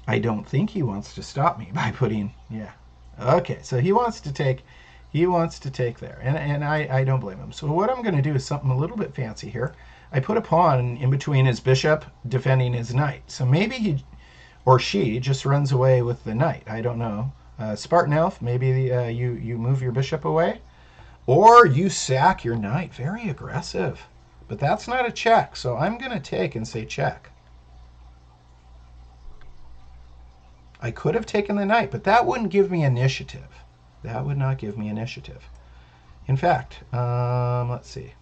I don't think he wants to stop me by putting, yeah. Okay, so he wants to take there, and I don't blame him. So what I'm going to do is something a little bit fancy here. I put a pawn in between his bishop defending his knight. So maybe he or she just runs away with the knight. I don't know. Spartan Elf, maybe you move your bishop away, or you sack your knight. Very aggressive. But that's not a check, so I'm going to take and say check. I could have taken the knight, but that wouldn't give me initiative. That would not give me initiative. In fact, let's see.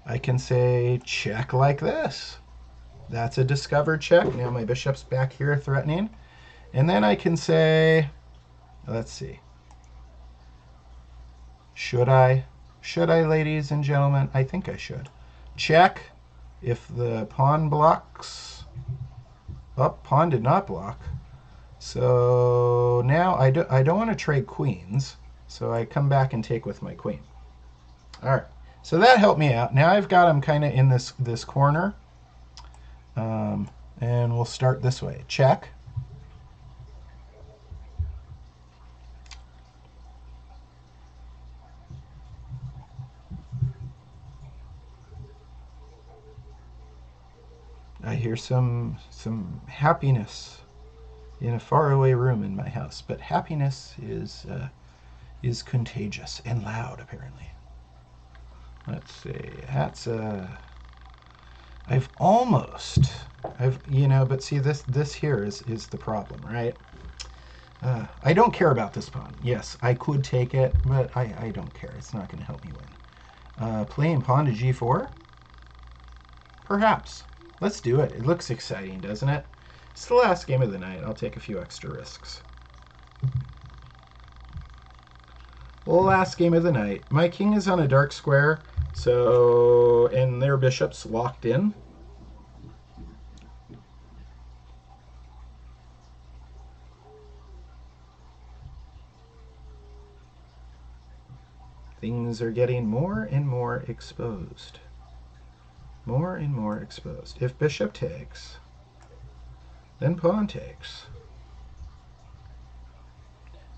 I can say check like this. That's a discovered check. Now my bishop's back here threatening. And then I can say, let's see. Should I, ladies and gentlemen? I think I should. Check if the pawn blocks. Oh, pawn did not block. So now I don't want to trade queens. So I come back and take with my queen. All right. So that helped me out. Now I've got him kind of in this corner. And we'll start this way. Check. I hear some happiness in a faraway room in my house. But happiness is contagious and loud, apparently. Let's see. That's I've almost, but see this here is the problem, right? I don't care about this pawn. Yes, I could take it, but I don't care. It's not going to help me win. Playing pawn to g4? Perhaps. Let's do it. It looks exciting, doesn't it? It's the last game of the night. I'll take a few extra risks. Last game of the night. My king is on a dark square, and their bishop's locked in. Things are getting more and more exposed. More and more exposed. If bishop takes, then pawn takes.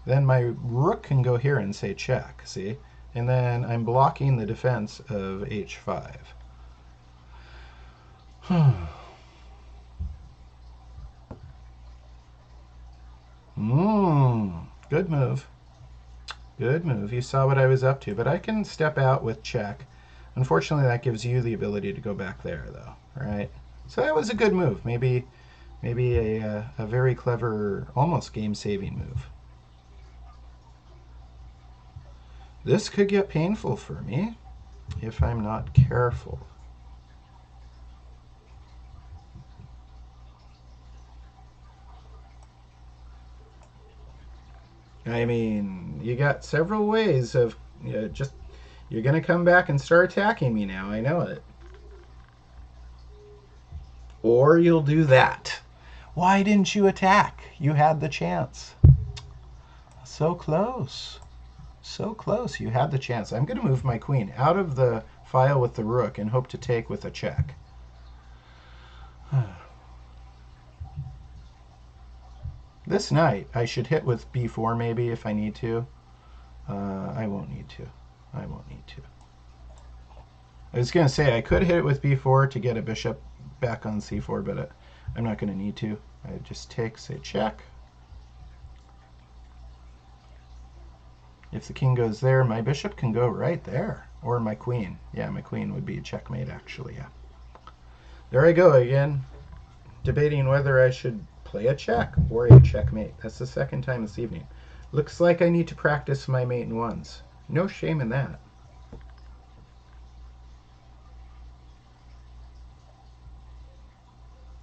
Then my rook can go here and say check, see? And then I'm blocking the defense of h5. Good move. Good move. You saw what I was up to, but I can step out with check. Unfortunately, that gives you the ability to go back there, though, right? So that was a good move. Maybe a very clever, almost game-saving move. This could get painful for me if I'm not careful. I mean, you got several ways of you're going to come back and start attacking me now. I know it. Or you'll do that. Why didn't you attack? You had the chance. So close. So close. You had the chance. I'm going to move my queen out of the file with the rook and hope to take with a check. This knight, I should hit with b4 maybe if I need to. I won't need to. I won't need to. I was going to say I could hit it with b4 to get a bishop back on c4, but I'm not going to need to. I just take, say, check. If the king goes there, my bishop can go right there. Or my queen. Yeah, my queen would be a checkmate, actually, yeah. There I go again, debating whether I should play a check or a checkmate. That's the second time this evening. Looks like I need to practice my mate in ones. No shame in that.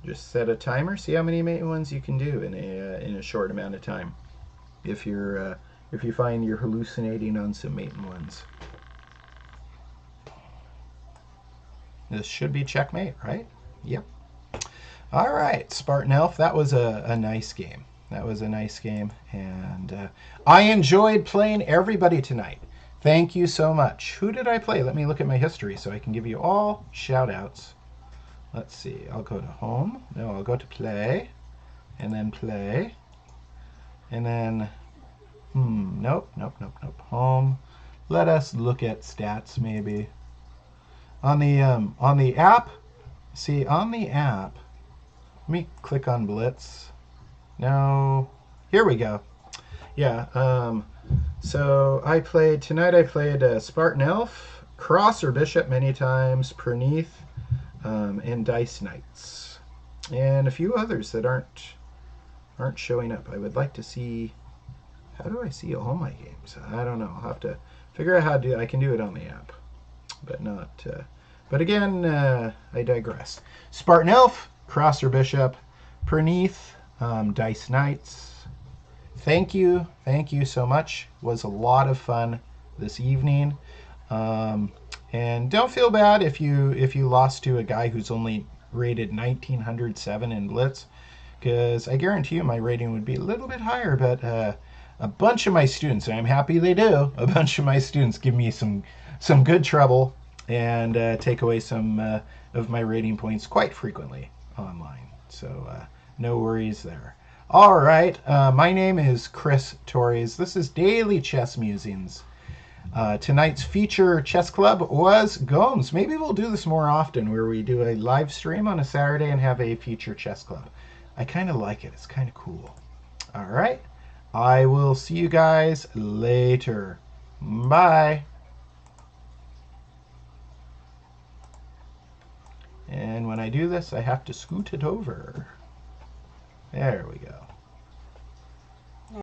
Just set a timer. See how many mate in ones you can do in a short amount of time. If you find you're hallucinating on some mate in ones. This should be checkmate, right? Yep. All right, Spartan Elf, that was a nice game. That was a nice game, and I enjoyed playing everybody tonight. Thank you so much. Who did I play? Let me look at my history so I can give you all shout-outs. Let's see. I'll go to home. No, I'll go to play, and then play, and then, nope. Home. Let us look at stats maybe. On the app, see, on the app, let me click on Blitz. No, here we go. Yeah, so tonight I played Spartan Elf, Cross or Bishop many times, Perneath, and Dice Knights. And a few others that aren't showing up. I would like to see, how do I see all my games? I don't know. I'll have to figure out how to do it. I can do it on the app, but not, but again, I digress. Spartan Elf, Cross or Bishop, Perneath, Dice Knights. Thank you so much. It was a lot of fun this evening. And don't feel bad if you lost to a guy who's only rated 1907 in Blitz, because I guarantee you my rating would be a little bit higher. But a bunch of my students, and I'm happy they do, a bunch of my students give me some good trouble and take away some of my rating points quite frequently online. So no worries there. All right, my name is Chris Torres. This is Daily Chess Musings. Tonight's feature chess club was Gomes. Maybe we'll do this more often, where we do a live stream on a Saturday and have a feature chess club. I kind of like it. It's kind of cool. All right. I will see you guys later. Bye. And when I do this, I have to scoot it over. There we go.